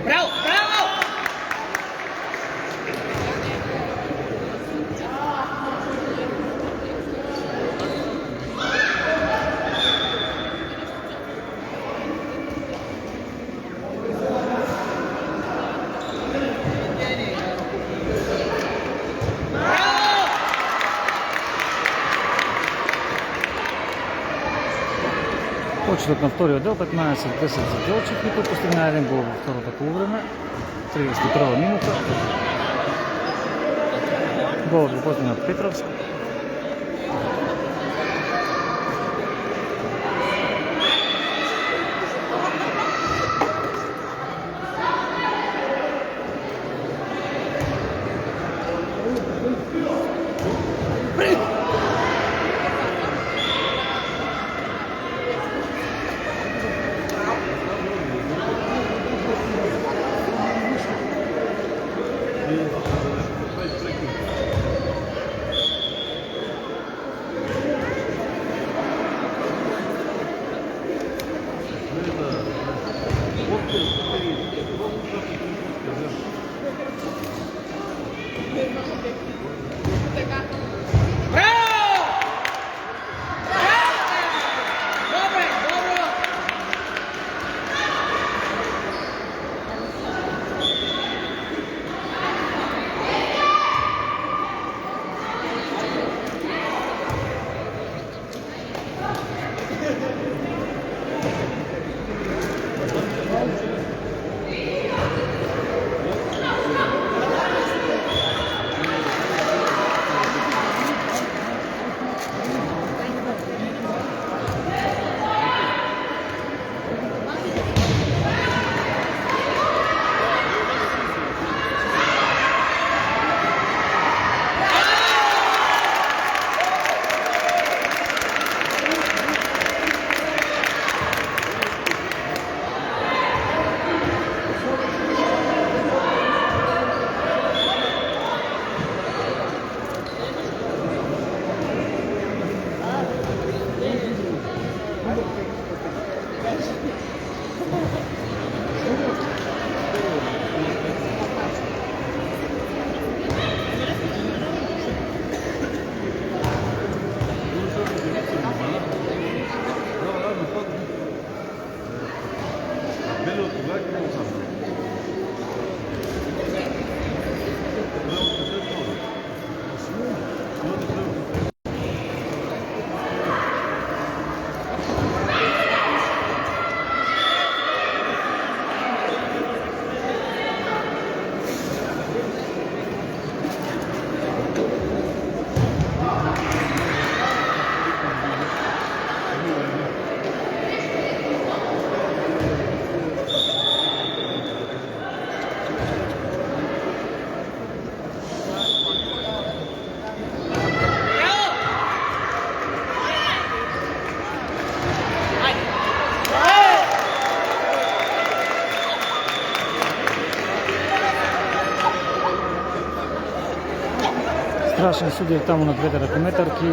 Bravo, bravo! Почетът на втория отдел, 15-10 за Делчев и тук постигна един гол във втората полувреме. 31 минута. Голът го постигна от Петровски. Страшен судия там на двете ръкометърки.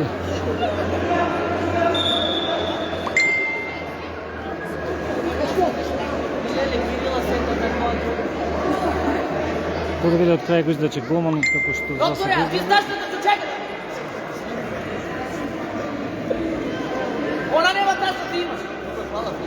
Да видя от край го изда, че голман како што за се вижда. Она нема таа што ти имаш. Хвала ти,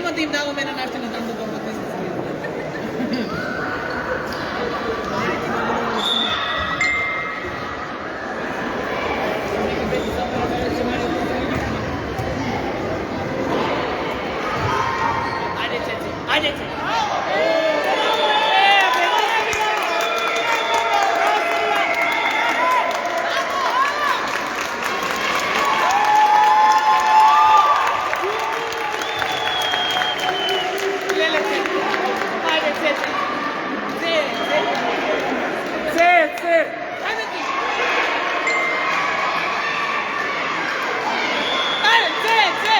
Nemo da im damo me na način da dam do dobro da se Ajde, Ceci, ajde, Ceci. Lele, Ceci. Ajde, Ceci. Ceci. Ajde ti. Ajde, Ceci.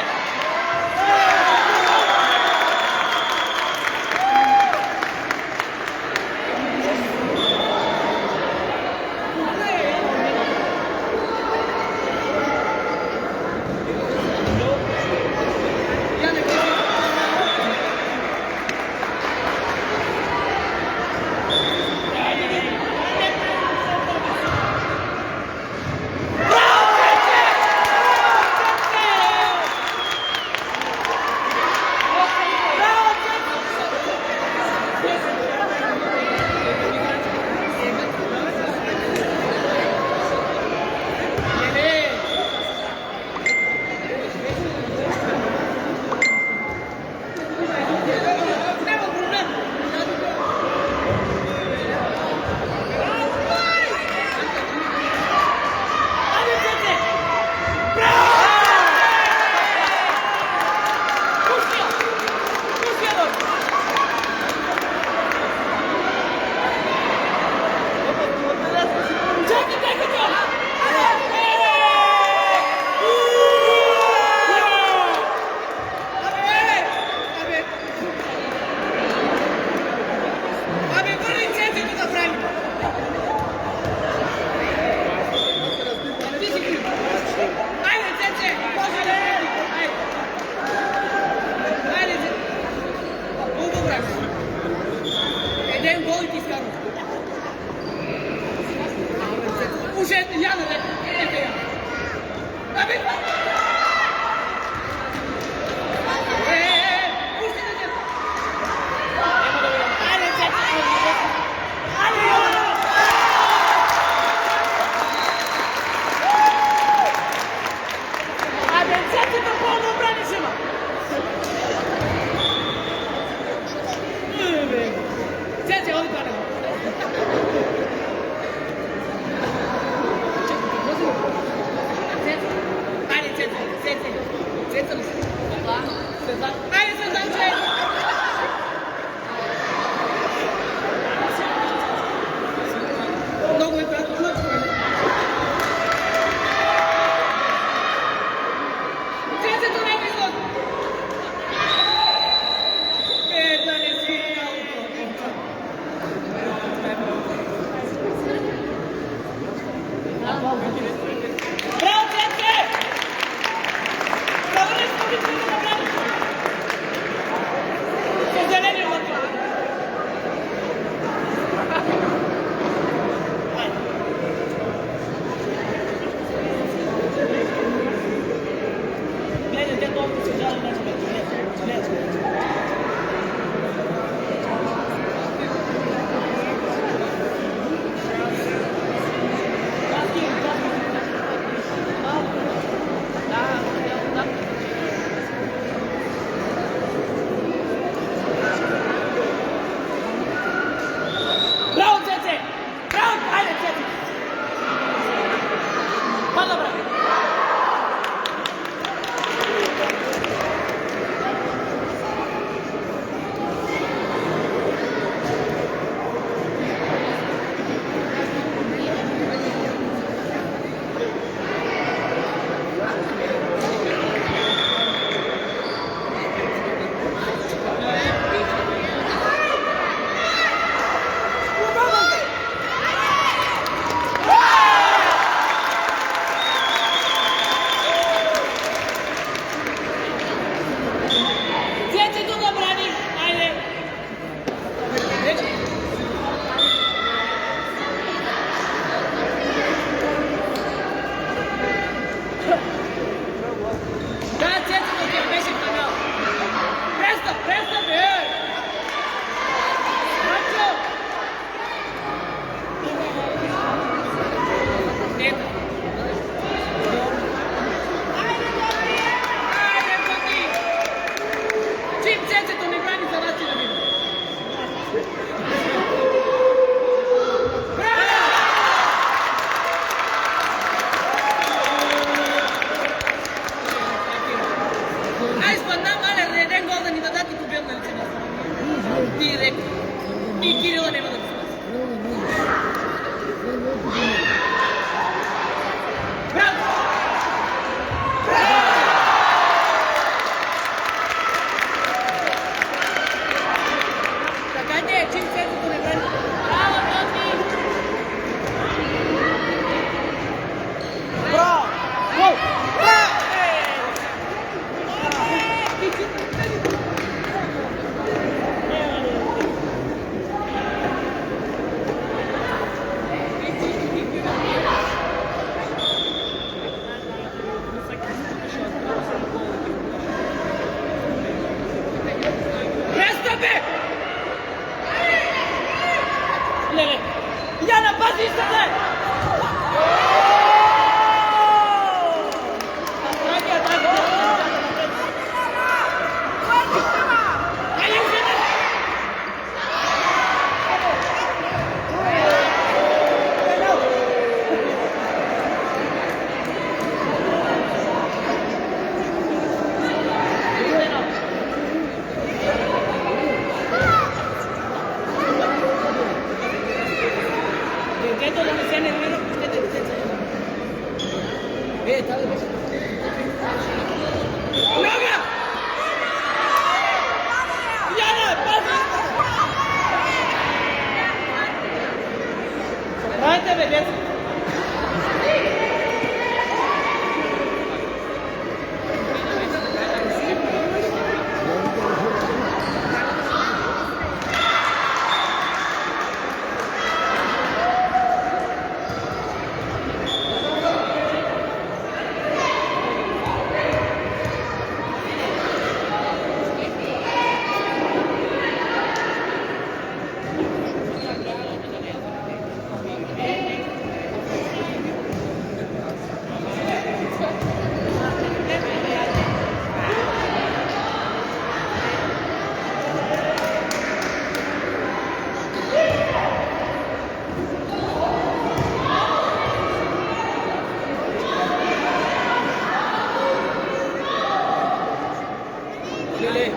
И Кирила няма да го спаси. Браво! Така не е, чим цецето не брани. Браво, Тоти! Браво! Гол! Престъпи! Леле! Яна, пази се! Dentro de la escena, hermano, usted está de beso. ¡Loga! ¡Yana, pasa! ¡Rájate, belleza! Lele.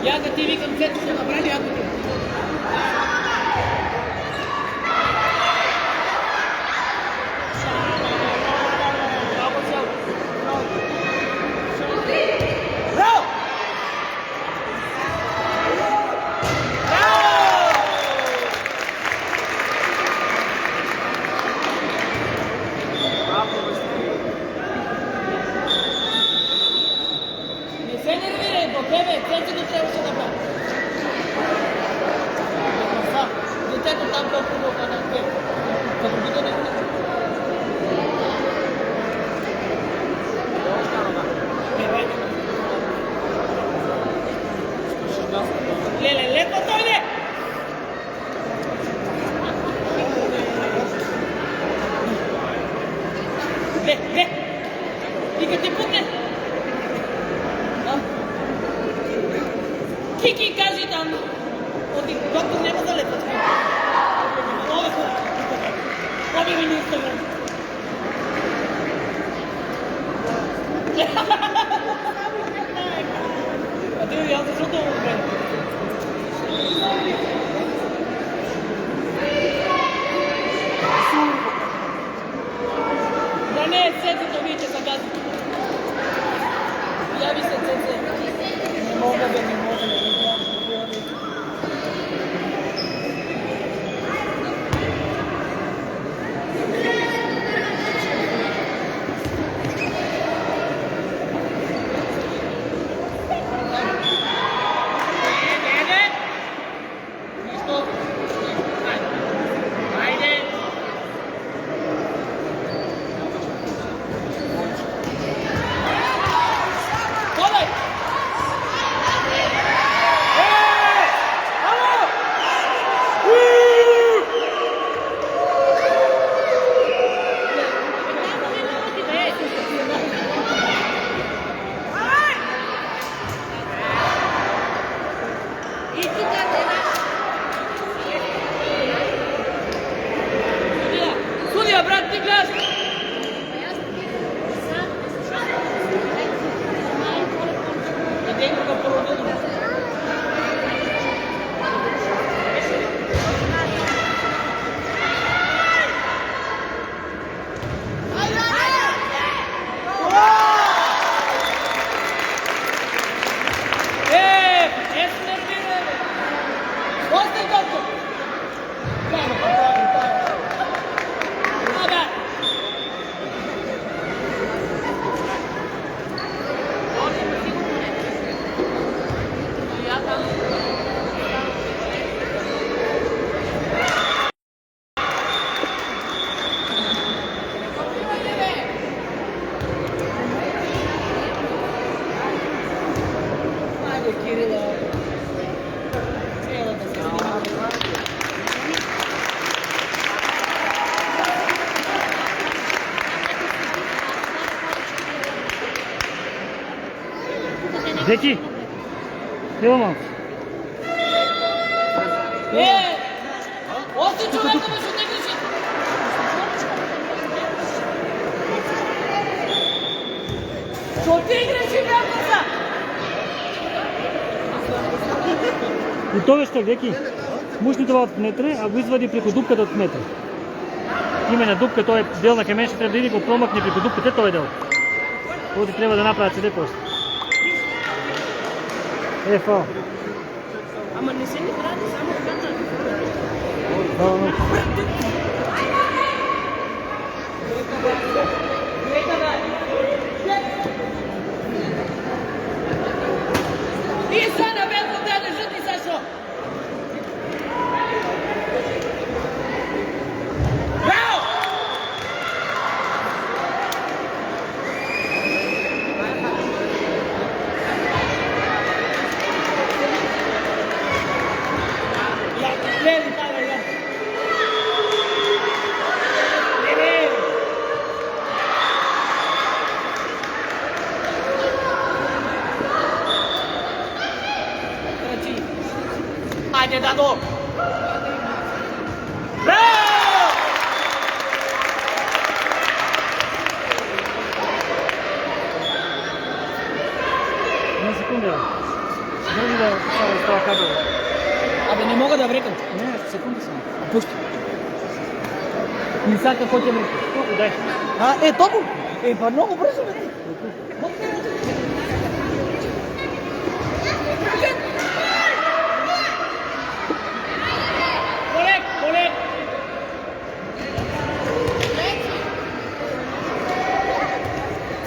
Я да ти викам, цето ще направи, ако ти. Не се нервирай, до тебе, цецето трябваше да бъде. Детето там толкова да на теб. Като би да не го Леле, леко дойде! Ле! И като ти пукне! Кики, кажи там! Оти, доктор няма да лепат. Ове хора! Оби ми на Инстаграм! А ти, аз защото му отбрем. Да не е цецето, вие, че са газите. Яви се цеце. Не мога да не мога. Tengo que por otro. Деки, ево малко. Още човека между не греши! Що ти греши, бялката? И това ще, Деки, мушни това от метра, а го извади преко дупката от метра. Има на дупка, той е дел на камен, ще трябва да иди го промъкне преко дупката, той е дел. Това ти трябва да направят седе после. Фал. Ама не се ни прави, само ръката. И сега бе да жути, Сашо! Браво! Леви, давай, я. Леви! Крачи. Айде, Дадо! Браво! Една секунда. Дали да става кабел? Абе, не мога да врекам. Не, секунда само. Пусти. Не са какво ти врекам. Колко дай? Толкова? Па много бързо, бе. Полек, полек.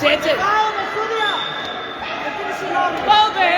Цece. Бал, бе!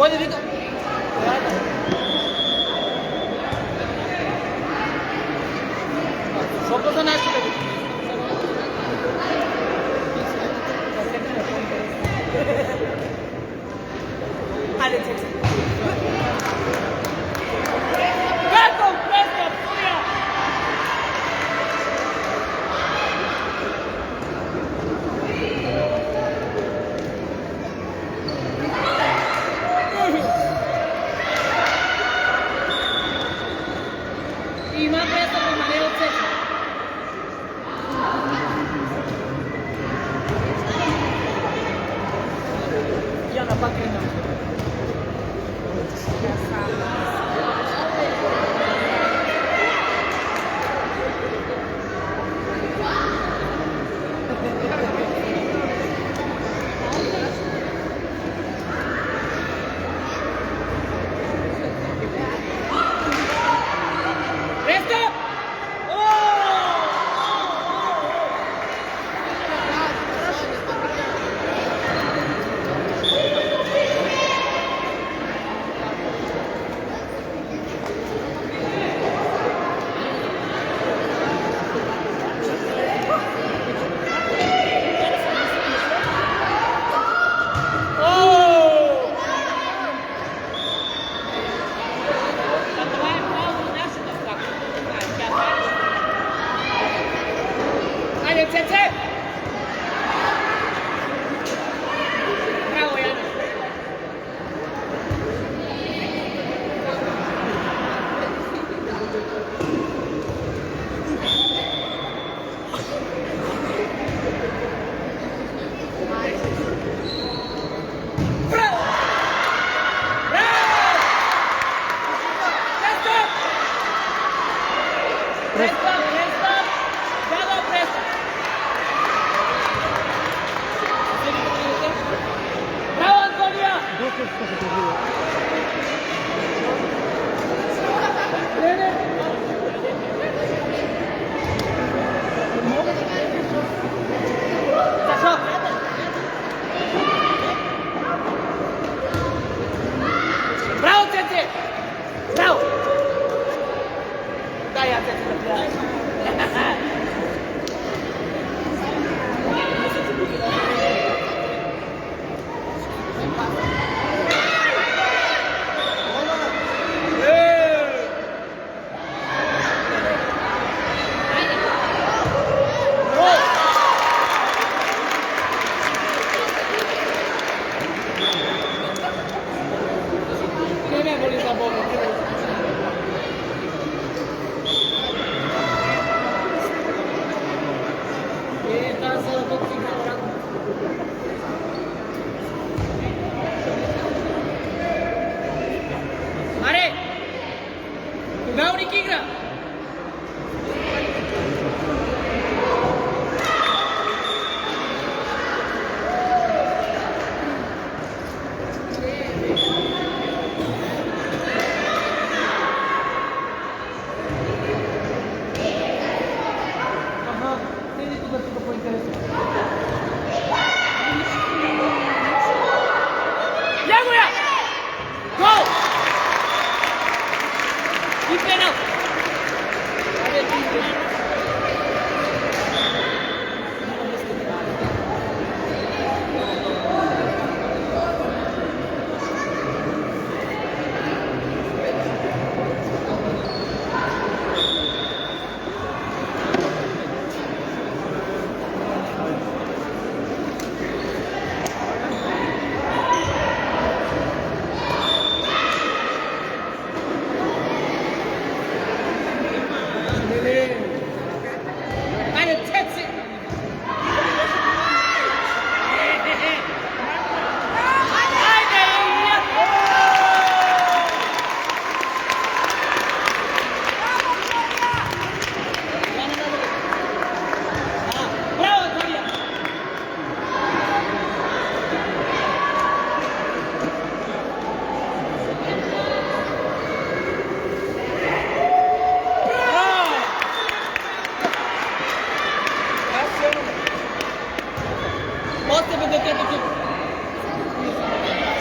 Bolje Vito. Što za nešto da vidim? Ajde, Ceci. Kako? Presto, Surija! Ima presto po Maneo Ceci. Ja na pakrina.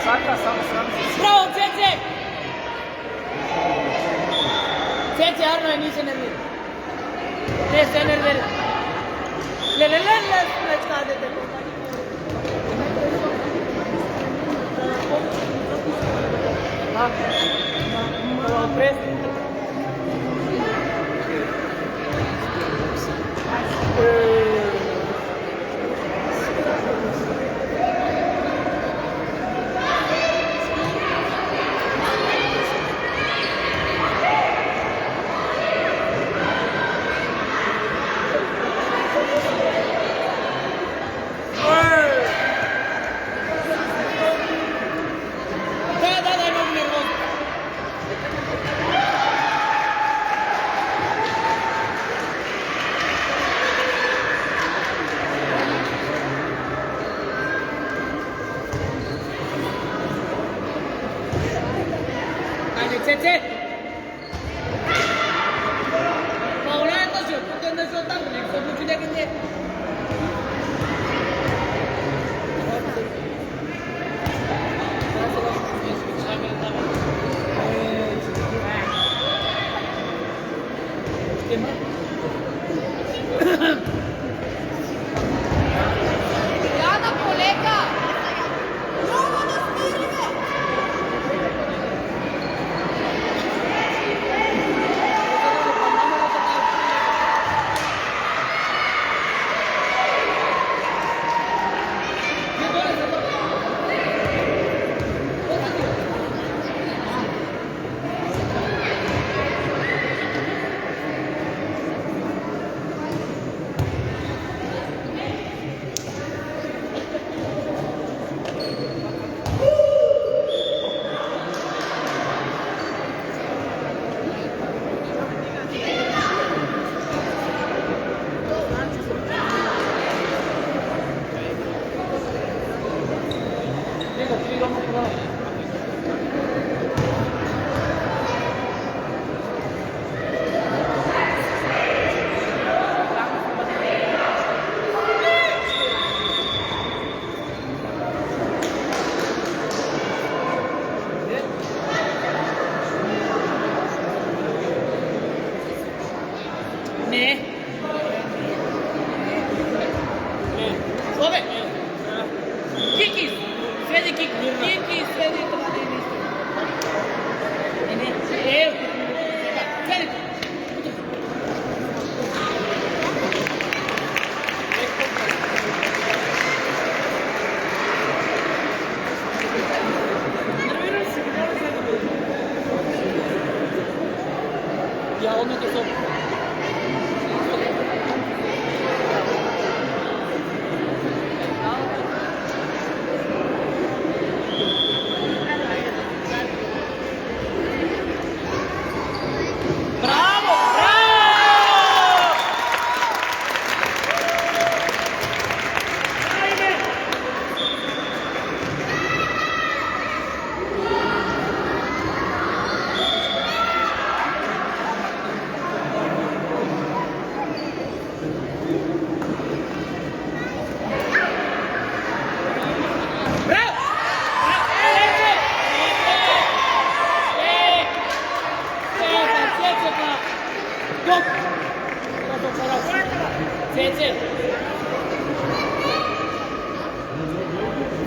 Bravo, Cece! Cece, Arno je niže nervira. Ne se nervira. Le, skadete. Bravo, presno. Cece! Ma ona je to šut, to je na šut tako, nek se odluči neki nje. Jana, kolega! Mnogo da smirime! Ne. Ove. Kiki. Svedi kiki. Kiki, svedi to ne niste. Ne. Evo. Svedi. Ja, ono to so. Cece.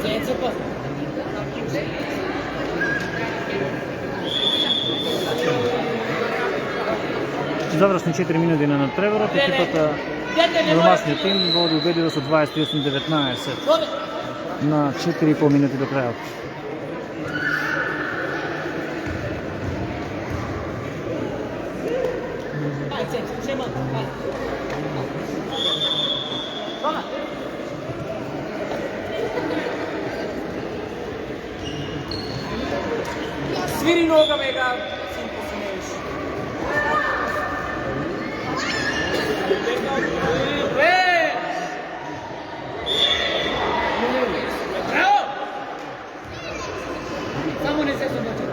Cece pa. Завршни 4 минути на надпреварот. Екипата на домашниот тим води убедливо со 28-19 на 4,5 минути до крајот. Sviri nogame ga sin posuneš. Bravo! Samo ne se sudočati.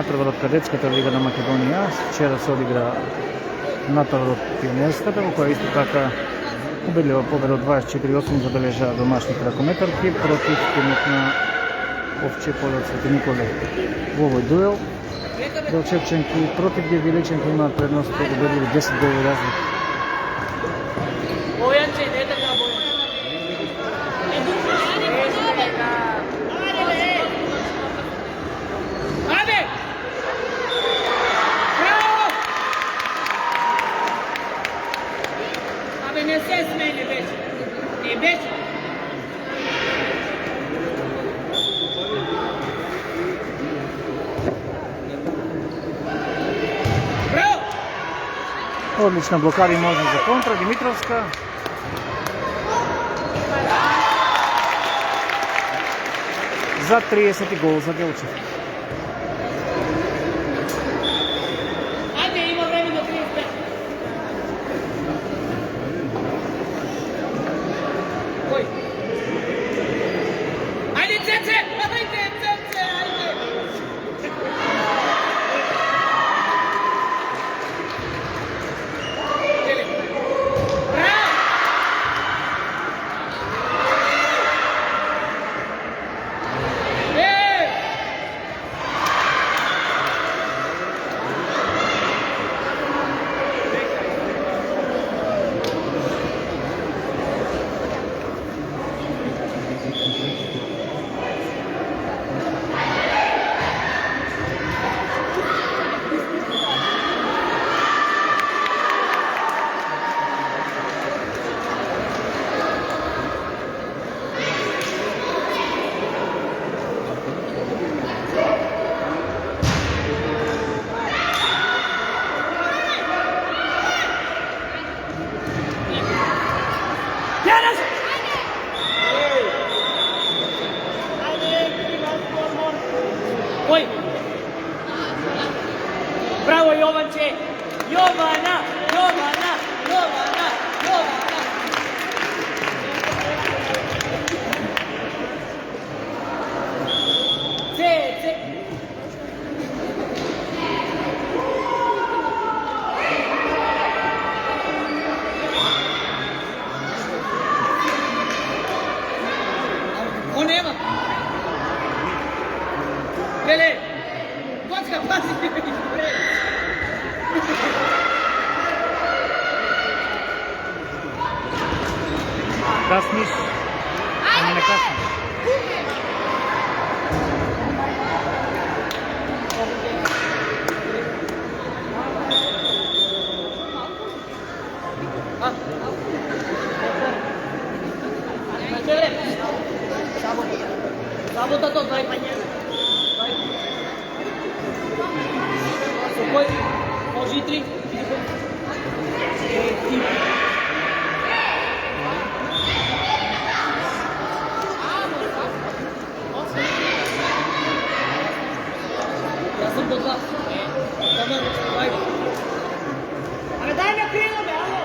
натовар од кадетската лига на Македонија. Вчера се одигра натовар од пионерската, во која исто така убедлива победа од 24-8 забележа домашните ракометарки против тимот на Овче поле од Свети Николе. Во овој дуел Белчевченки против Гевиличенки имаат предност од убедливи 10 голови разлика. Бојанче, не така Бојан. Ајде! Браво! Абе, не се смени вече. Не беше. Браво! Одлична блокада и можност за контра. Димитровска. За 30 гол за Делчев. Ајде, има време до 35. Кој? Ајде, Цеце! Ајде, Цеце! Ајде! Дели. Браво! Кој? Браво, Јованче! Јована! Јована! Јована! Јована! Цеце! Он нема! Беле! Коцка, паси! Касниш, ами не касниш. Sabotă tot, dai pe el. Socoi, Ojitri. Ja sam do dva. Dobar, ajde. Ale daj me krilo, be, alo.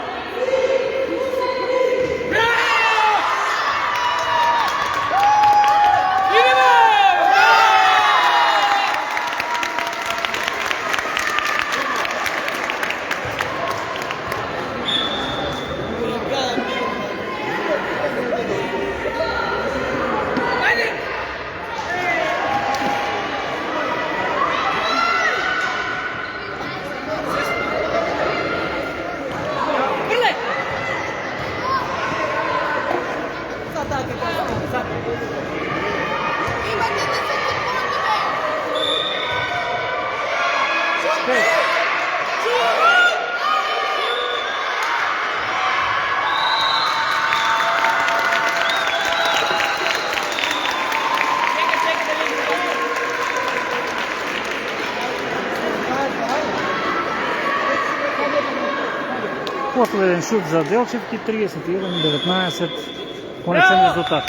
Последен шут за Делчевки, 31-19, конечен резултат.